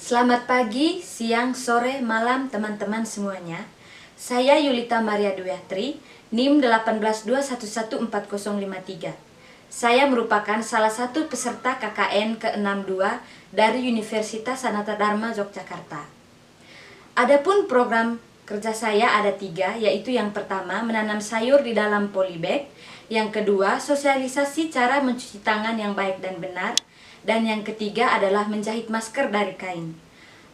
Selamat pagi, siang, sore, malam teman-teman semuanya. Saya Yulita Maria Dwiatri, NIM 182114053. Saya merupakan salah satu peserta KKN ke-62 dari Universitas Sanata Dharma Yogyakarta. Adapun program kerja saya ada 3, yaitu yang pertama menanam sayur di dalam polybag, yang kedua sosialisasi cara mencuci tangan yang baik dan benar, dan yang ketiga adalah menjahit masker dari kain.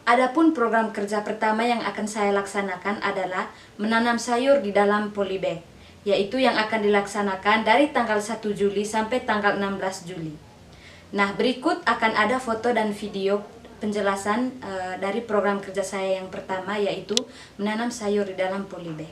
Adapun program kerja pertama yang akan saya laksanakan adalah menanam sayur di dalam polybag, yaitu yang akan dilaksanakan dari tanggal 1 Juli sampai tanggal 16 Juli. Nah, berikut akan ada foto dan video penjelasan dari program kerja saya yang pertama, yaitu menanam sayur di dalam polybag.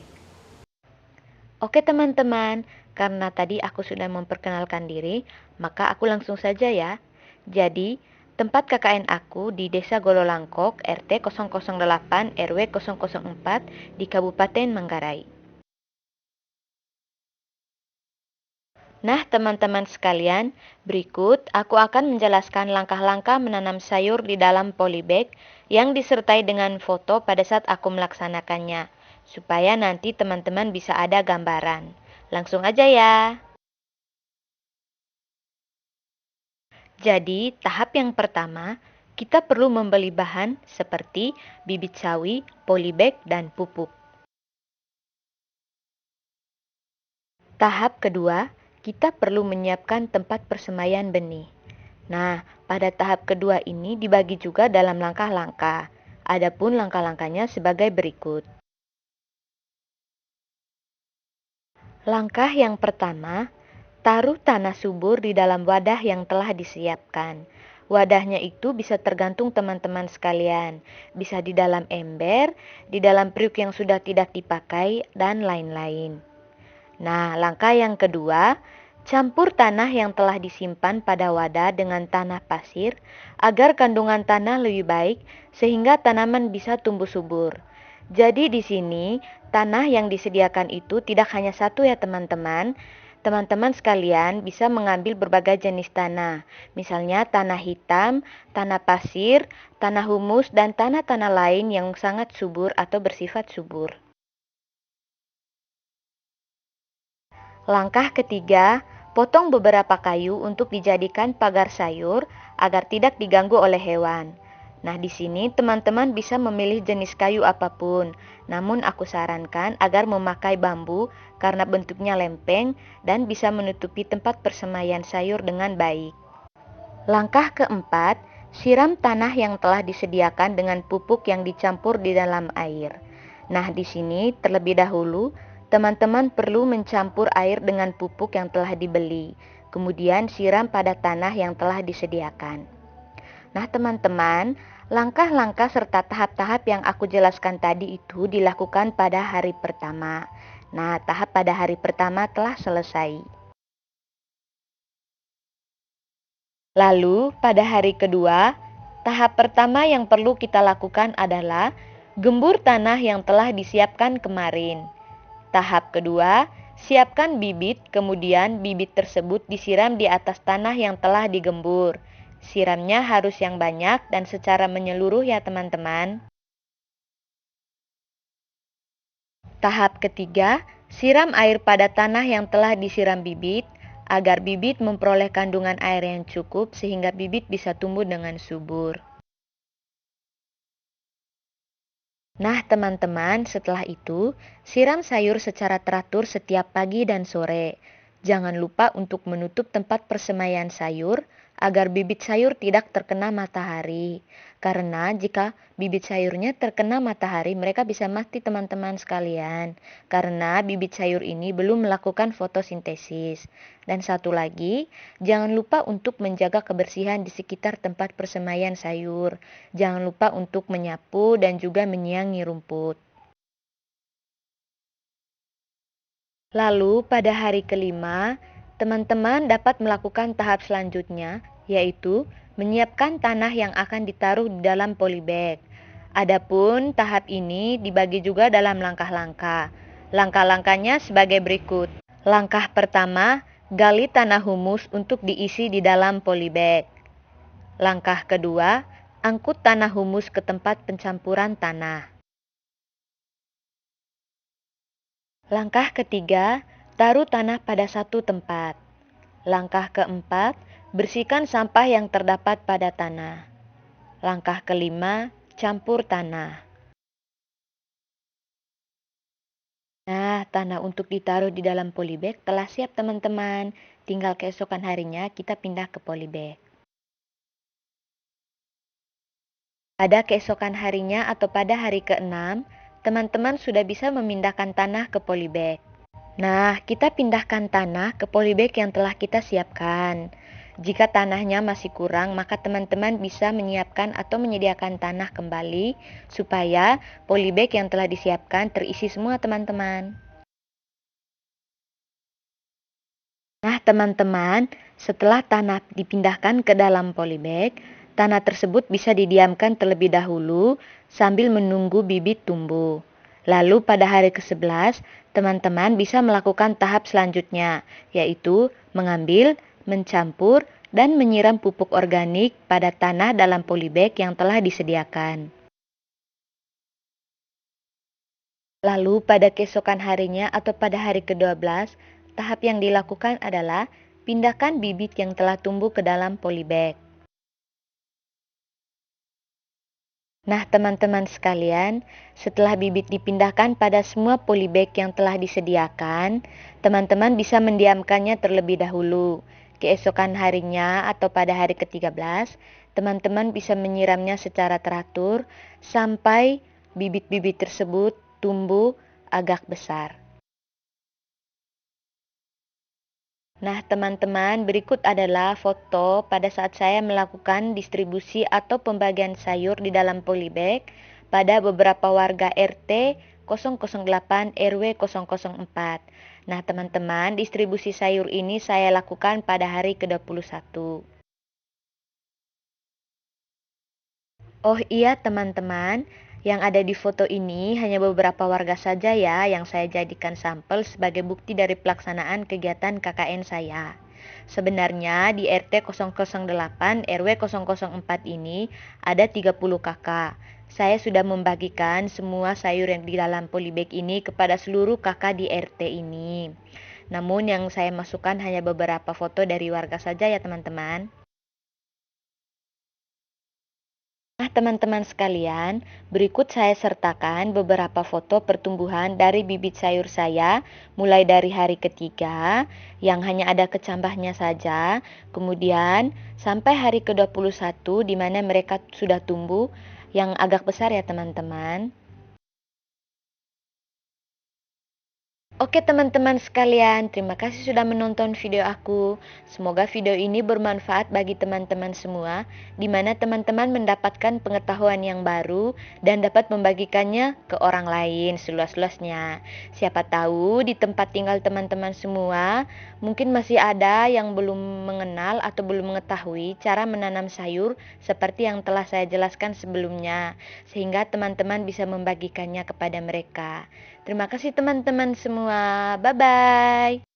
Oke teman-teman, karena tadi aku sudah memperkenalkan diri, maka aku langsung saja ya. Jadi, tempat KKN aku di Desa Gololangkok, RT 008, RW 004 di Kabupaten Manggarai. Nah, teman-teman sekalian, berikut aku akan menjelaskan langkah-langkah menanam sayur di dalam polybag yang disertai dengan foto pada saat aku melaksanakannya, supaya nanti teman-teman bisa ada gambaran. Langsung aja ya. Jadi, tahap yang pertama, kita perlu membeli bahan seperti bibit sawi, polybag, dan pupuk. Tahap kedua, kita perlu menyiapkan tempat persemaian benih. Nah, pada tahap kedua ini dibagi juga dalam langkah-langkah. Adapun langkah-langkahnya sebagai berikut. Langkah yang pertama, taruh tanah subur di dalam wadah yang telah disiapkan. Wadahnya itu bisa tergantung teman-teman sekalian. Bisa di dalam ember, di dalam periuk yang sudah tidak dipakai, dan lain-lain. Nah, langkah yang kedua, campur tanah yang telah disimpan pada wadah dengan tanah pasir agar kandungan tanah lebih baik sehingga tanaman bisa tumbuh subur. Jadi di sini tanah yang disediakan itu tidak hanya satu ya teman-teman. Teman-teman sekalian bisa mengambil berbagai jenis tanah. Misalnya tanah hitam, tanah pasir, tanah humus, dan tanah-tanah lain yang sangat subur atau bersifat subur. Langkah ketiga, potong beberapa kayu untuk dijadikan pagar sayur agar tidak diganggu oleh hewan. Nah, di sini teman-teman bisa memilih jenis kayu apapun. Namun aku sarankan agar memakai bambu karena bentuknya lempeng dan bisa menutupi tempat persemaian sayur dengan baik. Langkah keempat, siram tanah yang telah disediakan dengan pupuk yang dicampur di dalam air. Nah, di sini terlebih dahulu teman-teman perlu mencampur air dengan pupuk yang telah dibeli. Kemudian siram pada tanah yang telah disediakan. Nah teman-teman, langkah-langkah serta tahap-tahap yang aku jelaskan tadi itu dilakukan pada hari pertama. Nah, tahap pada hari pertama telah selesai. Lalu, pada hari kedua, tahap pertama yang perlu kita lakukan adalah gembur tanah yang telah disiapkan kemarin. Tahap kedua, siapkan bibit, kemudian bibit tersebut disiram di atas tanah yang telah digembur. Siramnya harus yang banyak dan secara menyeluruh ya teman-teman. Tahap ketiga, siram air pada tanah yang telah disiram bibit, agar bibit memperoleh kandungan air yang cukup sehingga bibit bisa tumbuh dengan subur. Nah teman-teman, setelah itu, siram sayur secara teratur setiap pagi dan sore. Jangan lupa untuk menutup tempat persemaian sayur agar bibit sayur tidak terkena matahari. Karena jika bibit sayurnya terkena matahari, mereka bisa mati teman-teman sekalian. Karena bibit sayur ini belum melakukan fotosintesis. Dan satu lagi, jangan lupa untuk menjaga kebersihan di sekitar tempat persemaian sayur. Jangan lupa untuk menyapu dan juga menyiangi rumput. Lalu pada hari kelima, teman-teman dapat melakukan tahap selanjutnya, yaitu menyiapkan tanah yang akan ditaruh di dalam polybag. Adapun tahap ini dibagi juga dalam langkah-langkah. Langkah-langkahnya sebagai berikut. Langkah pertama, gali tanah humus untuk diisi di dalam polybag. Langkah kedua, Angkut tanah humus ke tempat pencampuran tanah. Langkah ketiga, taruh tanah pada satu tempat. Langkah keempat, bersihkan sampah yang terdapat pada tanah. Langkah kelima, campur tanah. Nah, tanah untuk ditaruh di dalam polybag telah siap teman-teman. Tinggal keesokan harinya kita pindah ke polybag. Pada keesokan harinya atau pada hari ke-6, teman-teman sudah bisa memindahkan tanah ke polybag. Nah, kita pindahkan tanah ke polybag yang telah kita siapkan. Jika tanahnya masih kurang, maka teman-teman bisa menyiapkan atau menyediakan tanah kembali supaya polybag yang telah disiapkan terisi semua teman-teman. Nah, teman-teman, setelah tanah dipindahkan ke dalam polybag, tanah tersebut bisa didiamkan terlebih dahulu sambil menunggu bibit tumbuh. Lalu pada hari ke-11, teman-teman bisa melakukan tahap selanjutnya, yaitu mengambil, mencampur, dan menyiram pupuk organik pada tanah dalam polybag yang telah disediakan. Lalu pada keesokan harinya atau pada hari ke-12, tahap yang dilakukan adalah pindahkan bibit yang telah tumbuh ke dalam polybag. Nah, teman-teman sekalian, setelah bibit dipindahkan pada semua polybag yang telah disediakan, teman-teman bisa mendiamkannya terlebih dahulu. Keesokan harinya atau pada hari ke-13, teman-teman bisa menyiramnya secara teratur sampai bibit-bibit tersebut tumbuh agak besar. Nah, teman-teman, berikut adalah foto pada saat saya melakukan distribusi atau pembagian sayur di dalam polybag pada beberapa warga RT 008 RW 004. Nah, teman-teman, distribusi sayur ini saya lakukan pada hari ke-21. Oh iya, teman-teman, yang ada di foto ini hanya beberapa warga saja ya yang saya jadikan sampel sebagai bukti dari pelaksanaan kegiatan KKN saya. Sebenarnya di RT 008 RW 004 ini ada 30 kakak. Saya sudah membagikan semua sayur yang di dalam polybag ini kepada seluruh kakak di RT ini. Namun yang saya masukkan hanya beberapa foto dari warga saja ya teman-teman. Nah, teman-teman sekalian, berikut saya sertakan beberapa foto pertumbuhan dari bibit sayur saya, mulai dari hari ketiga, yang hanya ada kecambahnya saja, kemudian sampai hari ke-21, di mana mereka sudah tumbuh yang agak besar ya teman-teman. Oke teman-teman sekalian, terima kasih sudah menonton video aku. Semoga video ini bermanfaat bagi teman-teman semua, di mana teman-teman mendapatkan pengetahuan yang baru dan dapat membagikannya ke orang lain seluas-luasnya. Siapa tahu di tempat tinggal teman-teman semua, mungkin masih ada yang belum mengenal atau belum mengetahui cara menanam sayur seperti yang telah saya jelaskan sebelumnya, sehingga teman-teman bisa membagikannya kepada mereka. Terima kasih teman-teman semua. Bye-bye.